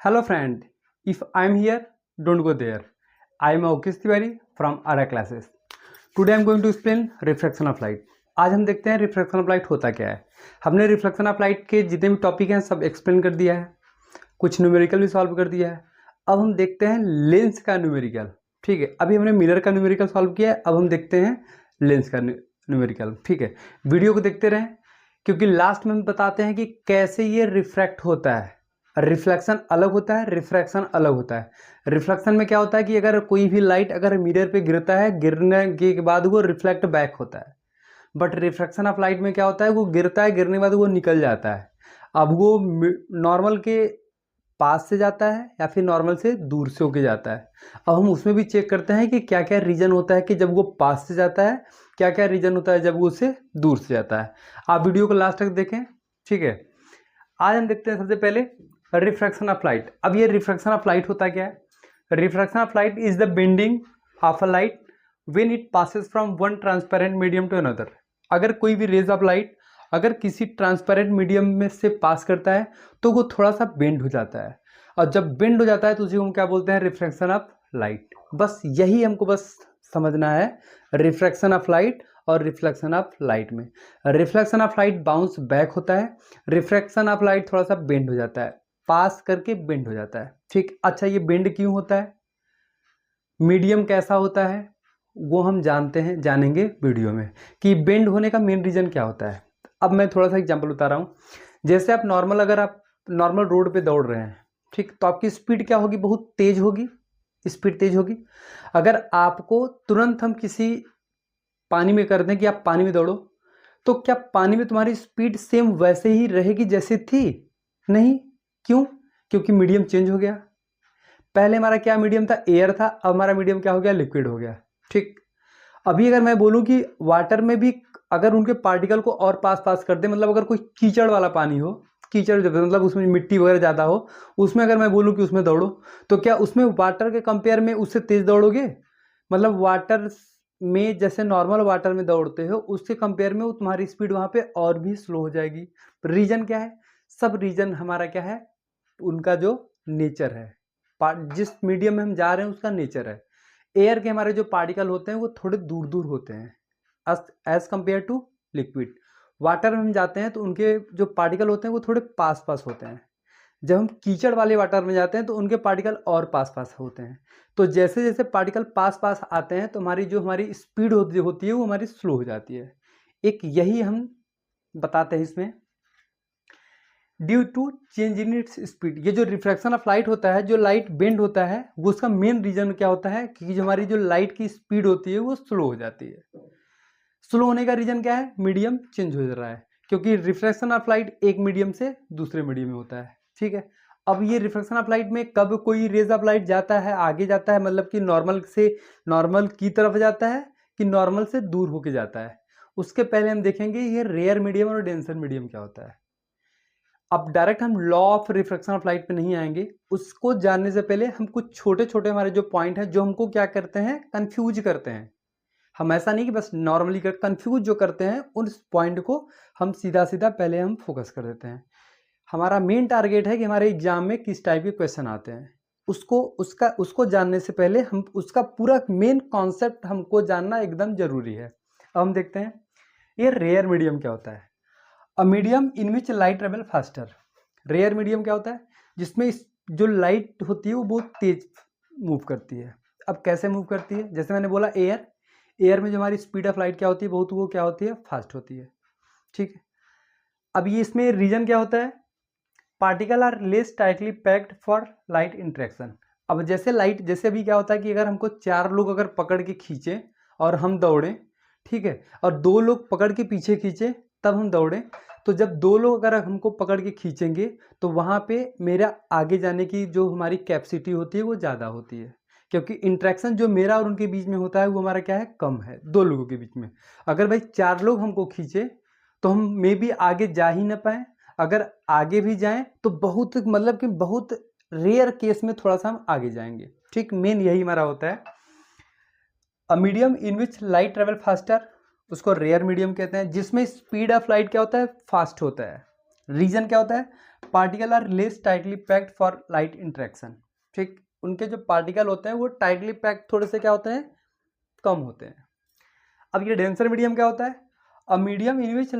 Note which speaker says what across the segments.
Speaker 1: Hello friend, if I am here, don't go there. I am Aukesh Tiwari from ARA classes. Today I am going to explain refraction of light. आज हम देखते हैं reflection of light होता क्या है। हमने reflection of light के जितने भी टॉपिक हैं सब एक्सप्लेन कर दिया है, कुछ न्यूमेरिकल भी सॉल्व कर दिया है। अब हम देखते हैं लेंस का न्यूमेरिकल। ठीक है, अभी हमने मिरर का न्यूमेरिकल सॉल्व किया है, अब हम देखते हैं लेंस का न्यूमेरिकल। ठीक है, वीडियो को देखते रहें क्योंकि लास्ट में हम बताते हैं कि कैसे ये रिफ्रैक्ट होता है। रिफ्लेक्शन अलग होता है, रिफ्रैक्शन अलग होता है। रिफ्लेक्शन में क्या होता है कि अगर कोई भी लाइट अगर मिरर पे गिरता है, गिरने के बाद वो रिफ्लेक्ट बैक होता है। बट रिफ्रैक्शन ऑफ लाइट में क्या होता है, वो गिरता है, गिरने के बाद वो निकल जाता है। अब वो नॉर्मल के पास से जाता है या फिर नॉर्मल से दूर से होके जाता है। अब हम उसमें भी चेक करते हैं कि क्या क्या रीजन होता है कि जब वो पास से जाता है, क्या क्या रीजन होता है जब वो उससे दूर से जाता है। आप वीडियो को लास्ट तक देखें। ठीक है, आज हम देखते हैं सबसे पहले रिफ्रैक्शन ऑफ लाइट। अब ये रिफ्रैक्शन ऑफ लाइट होता क्या है? Refraction of light is the bending of a light when it passes from one transparent medium to another. अगर कोई भी रेज ऑफ लाइट अगर किसी ट्रांसपेरेंट मीडियम में से पास करता है तो वो थोड़ा सा बेंड हो जाता है, और जब बेंड हो जाता है तो उसी को हम क्या बोलते हैं? Refraction of light. बस यही हमको बस समझना है, रिफ्रैक्शन ऑफ लाइट और रिफ्लेक्शन ऑफ लाइट में। Reflection of light bounce back होता है, रिफ्रैक्शन ऑफ लाइट थोड़ा सा बेंड हो जाता है, पास करके बेंड हो जाता है। ठीक, अच्छा ये बेंड क्यों होता है, मीडियम कैसा होता है, वो हम जानेंगे वीडियो में कि बेंड होने का मेन रीजन क्या होता है। अब मैं थोड़ा सा एग्जांपल बता रहा हूँ। जैसे आप नॉर्मल, अगर आप नॉर्मल रोड पे दौड़ रहे हैं, ठीक, तो आपकी स्पीड क्या होगी? बहुत तेज होगी, स्पीड तेज होगी। अगर आपको तुरंत हम किसी पानी में कर दें कि आप पानी में दौड़ो, तो क्या पानी में तुम्हारी स्पीड सेम वैसे ही रहेगी जैसे थी? नहीं। क्यों? क्योंकि मीडियम चेंज हो गया। पहले हमारा क्या मीडियम था? एयर था। अब हमारा मीडियम क्या हो गया? लिक्विड हो गया। ठीक, अभी अगर मैं बोलूं कि वाटर में भी अगर उनके पार्टिकल को और पास पास कर दे, मतलब अगर कोई कीचड़ वाला पानी हो, कीचड़ जब मतलब उसमें मिट्टी वगैरह ज़्यादा हो, उसमें अगर मैं बोलूं कि उसमें दौड़ो, तो क्या उसमें वाटर के कंपेयर में उससे तेज दौड़ोगे? मतलब वाटर में जैसे नॉर्मल वाटर में दौड़ते हो उसके कंपेयर में वो तुम्हारी स्पीड वहाँ पे और भी स्लो हो जाएगी। रीजन क्या है? सब रीजन हमारा क्या है? उनका जो नेचर है, जिस मीडियम में हम जा रहे हैं उसका नेचर है। एयर के हमारे जो पार्टिकल होते हैं वो थोड़े दूर दूर होते हैं as compare to liquid. Water में हम जाते हैं तो उनके जो पार्टिकल होते हैं वो थोड़े पास पास होते हैं। जब हम कीचड़ वाले वाटर में जाते हैं तो उनके पार्टिकल और पास पास होते हैं। तो जैसे जैसे पार्टिकल पास पास आते हैं तो हमारी स्पीड होती है वो हमारी स्लो हो जाती है। एक यही हम बताते हैं इसमें, due to change in its speed. ये जो रिफ्रैक्शन ऑफ लाइट होता है, जो लाइट बेंड होता है, वो उसका मेन रीजन क्या होता है कि जो हमारी जो लाइट की स्पीड होती है वो स्लो हो जाती है। स्लो होने का रीजन क्या है? मीडियम चेंज हो रहा है, क्योंकि रिफ्रैक्शन ऑफ लाइट एक मीडियम से दूसरे मीडियम में होता है। ठीक है, अब ये रिफ्रैक्शन ऑफ लाइट में कब कोई रेज ऑफ लाइट जाता है, आगे जाता है, मतलब कि नॉर्मल की तरफ जाता है कि नॉर्मल से दूर होके जाता है, उसके पहले हम देखेंगे ये रेयर मीडियम और डेंसर मीडियम क्या होता है। अब डायरेक्ट हम law of refraction of light पे नहीं आएंगे, उसको जानने से पहले हम कुछ छोटे छोटे हमारे जो पॉइंट हैं जो हमको क्या करते हैं? कंफ्यूज करते हैं। हम ऐसा नहीं कि बस नॉर्मली कंफ्यूज जो करते हैं उस पॉइंट को हम सीधा सीधा पहले हम फोकस कर देते हैं। हमारा मेन टारगेट है कि हमारे एग्जाम में किस टाइप के क्वेश्चन आते हैं, उसको जानने से पहले हम उसका पूरा मेन कॉन्सेप्ट हमको जानना एकदम जरूरी है। अब हम देखते हैं ये रेयर मीडियम क्या होता है। A medium in which light travel faster. Rare medium क्या होता है? जिसमें जो लाइट होती है वो बहुत तेज मूव करती है। अब कैसे मूव करती है? जैसे मैंने बोला एयर में जो हमारी स्पीड ऑफ लाइट क्या होती है? बहुत वो क्या होती है? फास्ट होती है। ठीक है, अब ये इसमें रीजन क्या होता है? Particle are less tightly packed for light interaction. अब जैसे अभी क्या होता है कि अगर हमको 4 लोग अगर पकड़ के खींचे और हम दौड़ें, ठीक है, और 2 लोग पकड़ के पीछे खींचे तब हम दौड़ें, तो जब 2 लोग अगर हमको पकड़ के खींचेंगे तो वहाँ पे मेरा आगे जाने की जो हमारी कैपेसिटी होती है वो ज़्यादा होती है, क्योंकि इंट्रैक्शन जो मेरा और उनके बीच में होता है वो हमारा क्या है? कम है 2 लोगों के बीच में। अगर भाई 4 लोग हमको खींचे तो हम मे बी आगे जा ही ना पाए, अगर आगे भी जाएं तो बहुत मतलब कि बहुत रेयर केस में थोड़ा सा हम आगे जाएंगे। ठीक, मेन यही हमारा होता है। A medium in which light travel faster, उसको रेयर मीडियम कहते हैं, जिसमें स्पीड ऑफ लाइट क्या होता है? फास्ट होता है। रीजन क्या होता है, particle are less tightly packed for light interaction. ठीक, उनके जो पार्टिकल होते हैं वो टाइटली पैक्ड थोड़े से क्या होते हैं, कम होते हैं। अब ये डेंसर मीडियम क्या होता है, a medium in which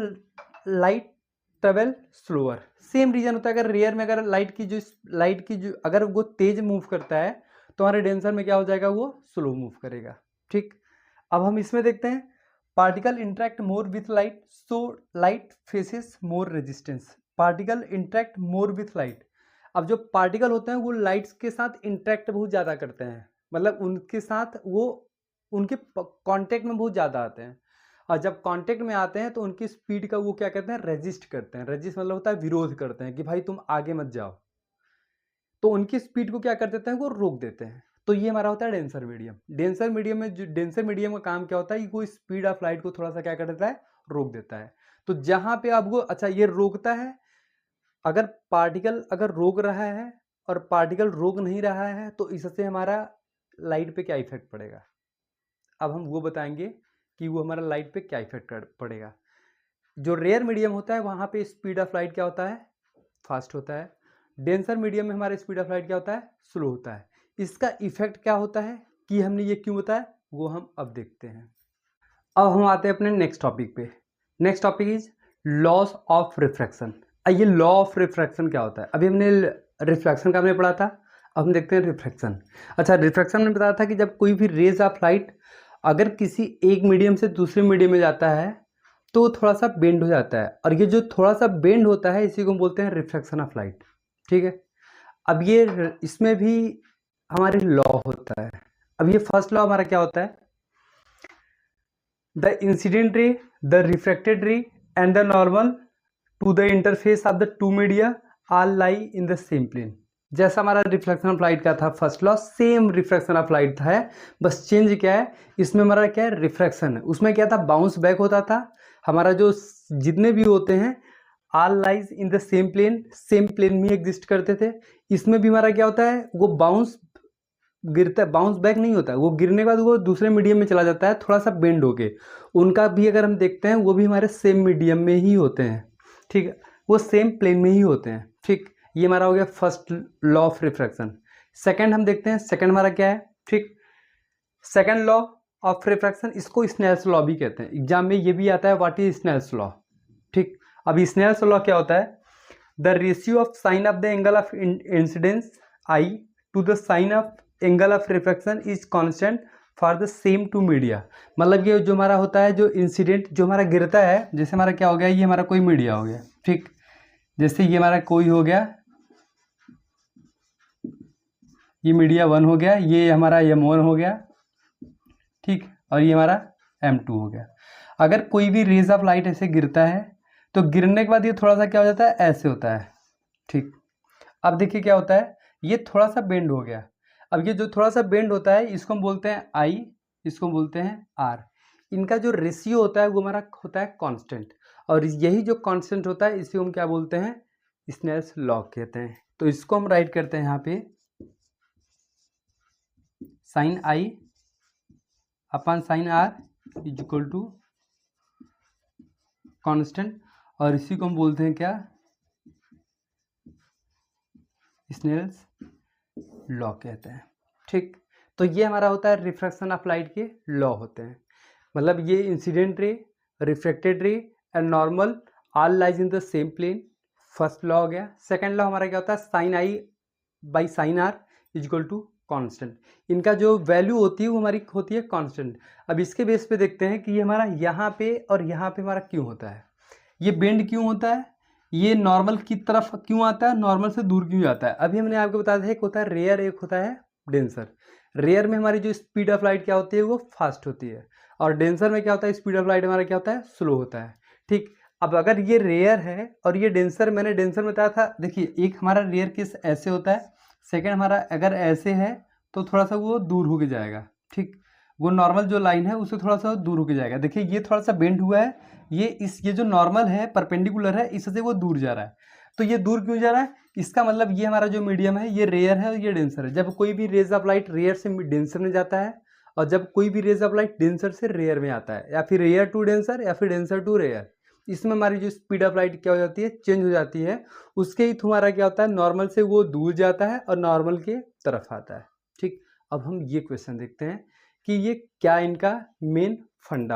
Speaker 1: light travel slower. Same reason होता है, अगर रेयर में अगर लाइट की जो अगर वो तेज मूव करता है तो हमारे डेंसर में क्या हो जाएगा, वो स्लो मूव करेगा। ठीक, अब हम इसमें देखते हैं, particle interact more with light so light faces more resistance. Particle interact more with light, अब जो पार्टिकल होते हैं वो लाइट्स के साथ इंटरेक्ट बहुत ज़्यादा करते हैं, मतलब उनके साथ वो उनके कांटेक्ट में बहुत ज़्यादा आते हैं, और जब कांटेक्ट में आते हैं तो उनकी स्पीड का वो क्या कहते हैं, रेजिस्ट करते हैं। रेजिस्ट मतलब होता है विरोध करते हैं कि भाई तुम आगे मत जाओ, तो उनकी स्पीड को क्या कर देते हैं, वो रोक देते हैं। तो ये हमारा होता है डेंसर मीडियम। डेंसर मीडियम में जो डेंसर मीडियम का काम क्या होता है कि कोई स्पीड ऑफ लाइट को थोड़ा सा क्या कर देता है, रोक देता है। तो जहां पे आपको अच्छा ये रोकता है, अगर पार्टिकल अगर रोक रहा है और पार्टिकल रोक नहीं रहा है तो इससे हमारा लाइट पे क्या इफेक्ट पड़ेगा, अब हम वो बताएंगे कि वो हमारा लाइट पे क्या इफेक्ट पड़ेगा। जो रेयर मीडियम होता है वहाँ पे स्पीड ऑफ लाइट क्या होता है, फास्ट होता है। डेंसर मीडियम में हमारा स्पीड ऑफ लाइट क्या होता है, स्लो होता है। इसका इफेक्ट क्या होता है कि हमने ये क्यों बताया, वो हम अब देखते हैं। अब हम आते हैं अपने नेक्स्ट टॉपिक पे। Next topic is loss of refraction. ये लॉ ऑफ रिफ्रैक्शन क्या होता है, अभी हमने रिफ्रैक्शन का हमने पढ़ा था, अब हम देखते हैं रिफ्रैक्शन। अच्छा, रिफ्रैक्शन में बताया था कि जब कोई भी रेज ऑफ लाइट अगर किसी एक मीडियम से दूसरे मीडियम में जाता है तो थोड़ा सा बेंड हो जाता है, और ये जो थोड़ा सा बेंड होता है इसी को हम बोलते हैं रिफ्रैक्शन ऑफ लाइट। ठीक है, अब ये इसमें भी हमारे लॉ होता है। अब ये फर्स्ट लॉ हमारा क्या होता है, the incident ray, the refracted ray and the normal to the interface of the two media all lie in the same plane. जैसा हमारा रिफ्लेक्शन ऑफ लाइट का था first law, same refraction of light था है, बस change क्या है इसमें हमारा क्या है, रिफ्रैक्शन है। उसमें क्या था, बाउंस बैक होता था, हमारा जो जितने भी होते हैं all lies in the same plane, same plane में एग्जिस्ट करते थे। इसमें भी हमारा क्या होता है, वो बाउंस गिरता है, बाउंस बैक नहीं होता है, वो गिरने के बाद वो दूसरे मीडियम में चला जाता है थोड़ा सा बेंड होके। उनका भी अगर हम देखते हैं वो भी हमारे सेम मीडियम में ही होते हैं। ठीक है, वो सेम प्लेन में ही होते हैं। ठीक, ये हमारा हो गया first law of refraction. Second हम देखते हैं, सेकंड हमारा क्या है, ठीक, सेकंड लॉ ऑफ रिफ्रैक्शन, इसको स्नेल्स लॉ भी कहते हैं, एग्जाम में ये भी आता है, व्हाट इज स्नेल्स लॉ। ठीक, अब स्नेल्स लॉ क्या होता है, the ratio of sine of the angle of incidence i to the sine of angle of refraction is constant for the same two media. मतलब ये जो हमारा होता है, जो इंसिडेंट जो हमारा गिरता है, जैसे हमारा क्या हो गया, ये हमारा कोई मीडिया हो गया। ठीक, जैसे ये हमारा कोई हो गया, ये मीडिया 1 हो गया, ये हमारा M1 हो गया। ठीक, और ये हमारा M2 हो गया। अगर कोई भी रेज ऑफ लाइट ऐसे गिरता है तो गिरने के बाद ये थोड़ा सा क्या हो जाता है, ऐसे होता है। ठीक, अब देखिए क्या होता है, ये थोड़ा सा बेंड हो गया। अब ये जो थोड़ा सा बेंड होता है इसको हम बोलते हैं I, इसको हम बोलते हैं R। इनका जो रेशियो होता है वो हमारा होता है कांस्टेंट, और यही जो कांस्टेंट होता है इसी को हम क्या बोलते हैं, स्नेल्स लॉ कहते हैं। तो इसको हम राइट करते हैं यहाँ पे sine I upon sine R is equal to constant, और इसी को हम बोलते हैं क्या, स्नेल्स लॉ कहते हैं। ठीक, तो ये हमारा होता है रिफ्रैक्शन ऑफ लाइट के लॉ होते हैं। मतलब ये incident ray, refracted ray and normal all lies in the same plane, first law हो गया। सेकंड लॉ हमारा क्या होता है, sine I by sine R is equal to constant. इनका जो वैल्यू होती है वो हमारी होती है कांस्टेंट। अब इसके बेस पे देखते हैं कि ये हमारा यहाँ पे और यहाँ पे हमारा क्यों होता है, ये बेंड क्यों होता है, ये नॉर्मल की तरफ क्यों आता है, नॉर्मल से दूर क्यों जाता है। अभी हमने आपको बताया था, एक होता है रेयर, एक होता है डेंसर। रेयर में हमारी जो स्पीड ऑफ लाइट क्या होती है, वो फास्ट होती है, और डेंसर में क्या होता है, स्पीड ऑफ लाइट हमारा क्या होता है, स्लो होता है। ठीक, अब अगर ये रेयर है और ये डेंसर, मैंने डेंसर में बताया था, देखिए एक हमारा रेयर केस ऐसे होता है, सेकेंड हमारा अगर ऐसे है तो थोड़ा सा वो दूर होके जाएगा। ठीक, वो नॉर्मल जो लाइन है उससे थोड़ा सा दूर होके जाएगा। देखिए ये थोड़ा सा बेंड हुआ है, ये जो नॉर्मल है परपेंडिकुलर है, इससे वो दूर जा रहा है। तो ये दूर क्यों जा रहा है, इसका मतलब ये हमारा जो मीडियम है ये रेयर है और ये डेंसर है। जब कोई भी रेज ऑफ लाइट रेयर से डेंसर में जाता है, और जब कोई भी रेज ऑफ लाइट डेंसर से रेयर में आता है, या फिर रेयर टू डेंसर या फिर डेंसर टू रेयर, इसमें हमारी जो स्पीड ऑफ लाइट क्या हो जाती है, चेंज हो जाती है। उसके ही थ्रू हमारा क्या होता है, नॉर्मल से वो दूर जाता है और नॉर्मल के तरफ आता है। ठीक, अब हम ये क्वेश्चन देखते हैं कि ये क्या इनका मेन फंडा